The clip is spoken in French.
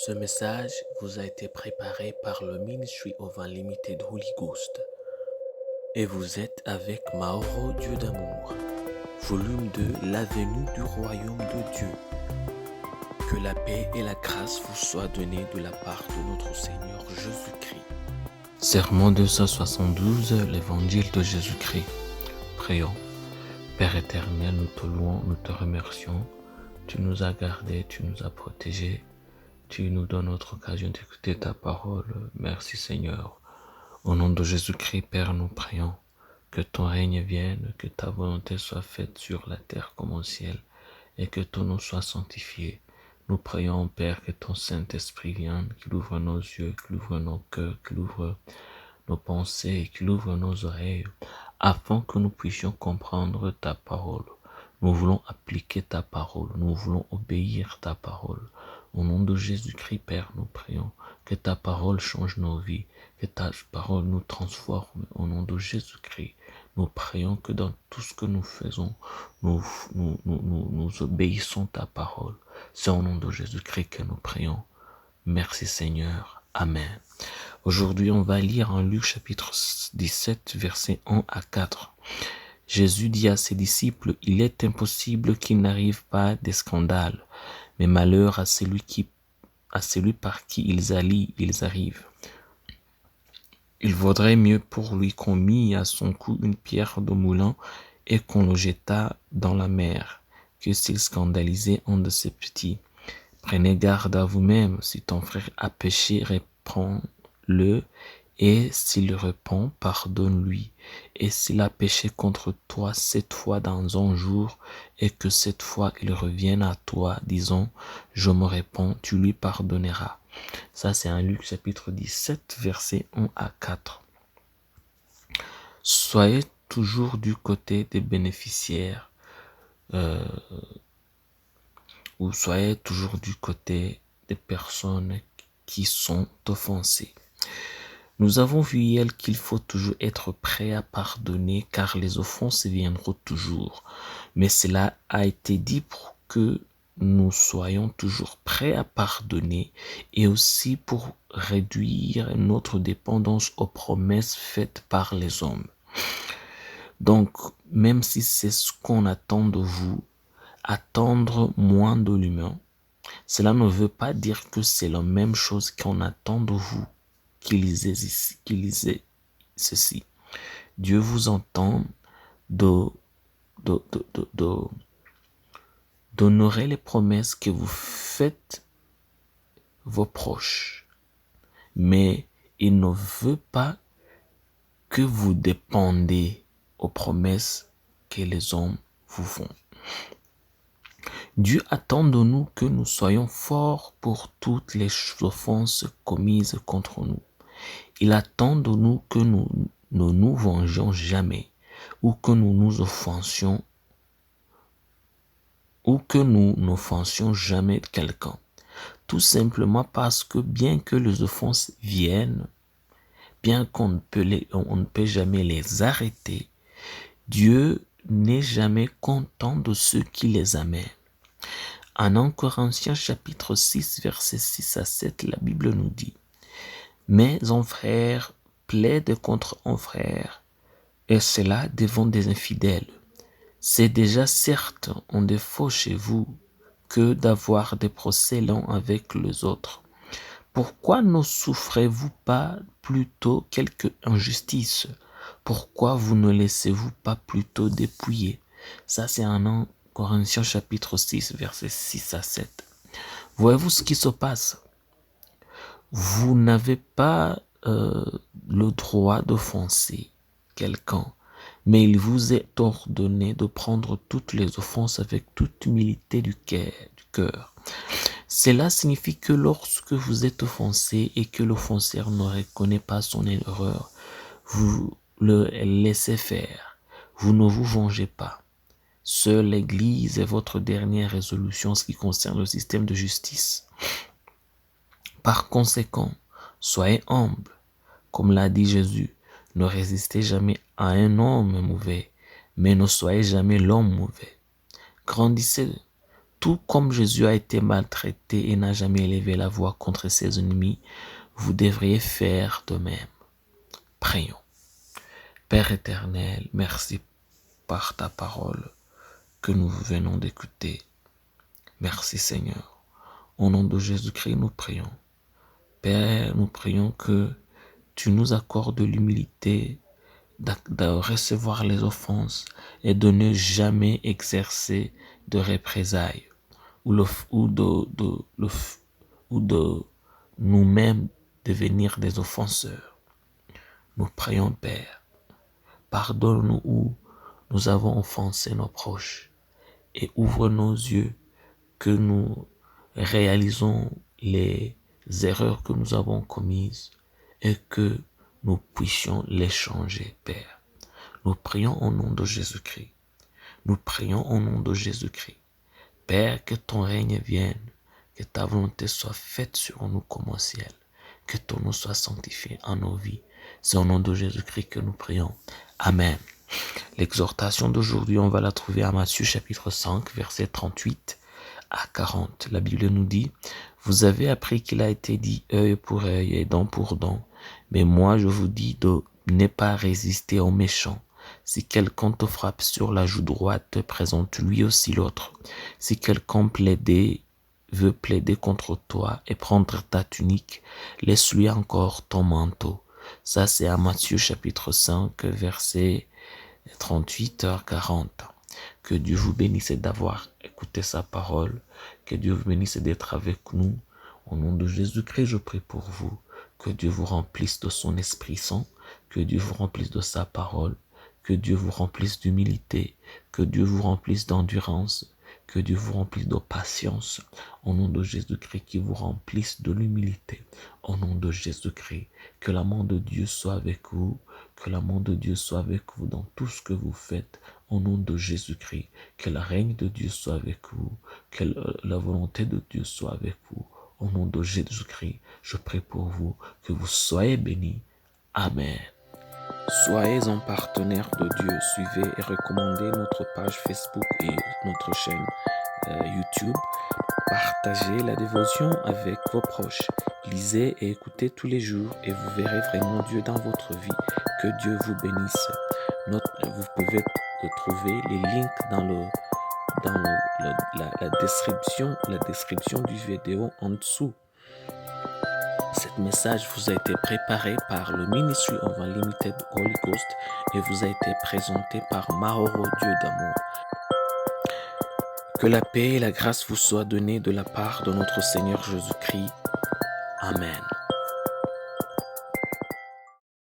Ce message vous a été préparé par le Ministry of Unlimited Holy Ghost et vous êtes avec Mauro Dieu d'amour, volume 2, la venue du royaume de Dieu. Que la paix et la grâce vous soient données de la part de notre Seigneur Jésus-Christ. Sermon 272, l'évangile de Jésus-Christ. Prions. Père éternel, nous te louons, nous te remercions. Tu nous as gardés, tu nous as protégés. Tu nous donnes notre occasion d'écouter ta parole. Merci Seigneur. Au nom de Jésus-Christ, Père, nous prions que ton règne vienne, que ta volonté soit faite sur la terre comme au ciel, et que ton nom soit sanctifié. Nous prions, Père, que ton Saint-Esprit vienne, qu'il ouvre nos yeux, qu'il ouvre nos cœurs, qu'il ouvre nos pensées, qu'il ouvre nos oreilles, afin que nous puissions comprendre ta parole. Nous voulons appliquer ta parole, nous voulons obéir ta parole. Au nom de Jésus-Christ, Père, nous prions que ta parole change nos vies, que ta parole nous transforme. Au nom de Jésus-Christ, nous prions que dans tout ce que nous faisons, nous obéissons ta parole. C'est au nom de Jésus-Christ que nous prions. Merci Seigneur. Amen. Aujourd'hui, on va lire en Luc chapitre 17, versets 1 à 4. Jésus dit à ses disciples, « Il est impossible qu'il n'arrive pas des scandales, mais malheur à celui par qui ils arrivent. Il vaudrait mieux pour lui qu'on mît à son cou une pierre de moulin et qu'on le jetât dans la mer, que s'il scandalisait un de ses petits. Prenez garde à vous-même, si ton frère a péché, reprends-le, et s'il repent, pardonne-lui. Et s'il a péché contre toi 7 fois dans un jour, et que 7 fois il revienne à toi, disons, je me réponds, tu lui pardonneras. » Ça, c'est un Luc chapitre 17, versets 1 à 4. Soyez toujours du côté des bénéficiaires, ou soyez toujours du côté des personnes qui sont offensées. Nous avons vu hier qu'il faut toujours être prêt à pardonner car les offenses viendront toujours. Mais cela a été dit pour que nous soyons toujours prêts à pardonner et aussi pour réduire notre dépendance aux promesses faites par les hommes. Donc, même si c'est ce qu'on attend de vous, attendre moins de l'humain, cela ne veut pas dire que c'est la même chose qu'on attend de vous qu'il aient ceci. Dieu vous entend d'honorer les promesses que vous faites vos proches, mais il ne veut pas que vous dépendez aux promesses que les hommes vous font. Dieu attend de nous que nous soyons forts pour toutes les offenses commises contre nous. Il attend de nous que nous ne nous vengions jamais ou que nous nous offensions ou que nous n'offensions jamais quelqu'un. Tout simplement parce que bien que les offenses viennent, bien qu'on ne peut jamais les arrêter, Dieu n'est jamais content de ceux qui les amènent. En 1 Corinthiens chapitre 6, versets 6 à 7, la Bible nous dit « Mais un frère plaide contre un frère, et cela devant des infidèles. C'est déjà certes un défaut chez vous que d'avoir des procès l'un avec les autres. Pourquoi ne souffrez-vous pas plutôt quelque injustice? Pourquoi vous ne laissez-vous pas plutôt dépouiller ?» Ça, c'est en 1 Corinthiens chapitre 6, versets 6 à 7. Voyez-vous ce qui se passe? Vous n'avez pas le droit d'offenser quelqu'un, mais il vous est ordonné de prendre toutes les offenses avec toute humilité du cœur. Cela signifie que lorsque vous êtes offensé et que l'offenseur ne reconnaît pas son erreur, vous le laissez faire. Vous ne vous vengez pas. Seule l'Église est votre dernière résolution en ce qui concerne le système de justice. Par conséquent, soyez humble. Comme l'a dit Jésus, ne résistez jamais à un homme mauvais, mais ne soyez jamais l'homme mauvais. Grandissez tout comme Jésus a été maltraité et n'a jamais élevé la voix contre ses ennemis, vous devriez faire de même. Prions. Père éternel, merci par ta parole que nous venons d'écouter. Merci Seigneur. Au nom de Jésus-Christ, nous prions. Père, nous prions que tu nous accordes l'humilité de recevoir les offenses et de ne jamais exercer de représailles ou de nous-mêmes devenir des offenseurs. Nous prions, Père, pardonne-nous où nous avons offensé nos proches et ouvre nos yeux que nous réalisons les erreurs que nous avons commises et que nous puissions les changer, Père. Nous prions au nom de Jésus-Christ. Nous prions au nom de Jésus-Christ. Père, que ton règne vienne, que ta volonté soit faite sur nous comme au ciel, que ton nom soit sanctifié en nos vies. C'est au nom de Jésus-Christ que nous prions. Amen. L'exhortation d'aujourd'hui, on va la trouver à Matthieu chapitre 5, versets 38 à 40. La Bible nous dit, « Vous avez appris qu'il a été dit œil pour œil et dent pour dent, mais moi je vous dis de ne pas résister aux méchants. Si quelqu'un te frappe sur la joue droite, présente lui aussi l'autre. Si quelqu'un veut plaider contre toi et prendre ta tunique, laisse-lui encore ton manteau. » Ça, c'est à Matthieu chapitre 5, verset 38 à 40. Que Dieu vous bénisse d'avoir écouté sa parole. Que Dieu vous bénisse d'être avec nous. Au nom de Jésus-Christ, je prie pour vous. Que Dieu vous remplisse de son Esprit Saint. Que Dieu vous remplisse de sa parole. Que Dieu vous remplisse d'humilité. Que Dieu vous remplisse d'endurance. Que Dieu vous remplisse de patience. Au nom de Jésus-Christ, qui vous remplisse de l'humilité. Au nom de Jésus-Christ, que l'amour de Dieu soit avec vous. Que l'amour de Dieu soit avec vous dans tout ce que vous faites. Au nom de Jésus-Christ, que le règne de Dieu soit avec vous. Que la volonté de Dieu soit avec vous. Au nom de Jésus-Christ, je prie pour vous. Que vous soyez bénis. Amen. Soyez un partenaire de Dieu. Suivez et recommandez notre page Facebook et notre chaîne YouTube. Partagez la dévotion avec vos proches. Lisez et écoutez tous les jours et vous verrez vraiment Dieu dans votre vie. Que Dieu vous bénisse. Vous pouvez trouver les links dans la description du vidéo en dessous. Cet message vous a été préparé par le Ministry of Unlimited Holy Ghost et vous a été présenté par Mahoro Dieu d'amour. Que la paix et la grâce vous soient données de la part de notre Seigneur Jésus-Christ. Amen.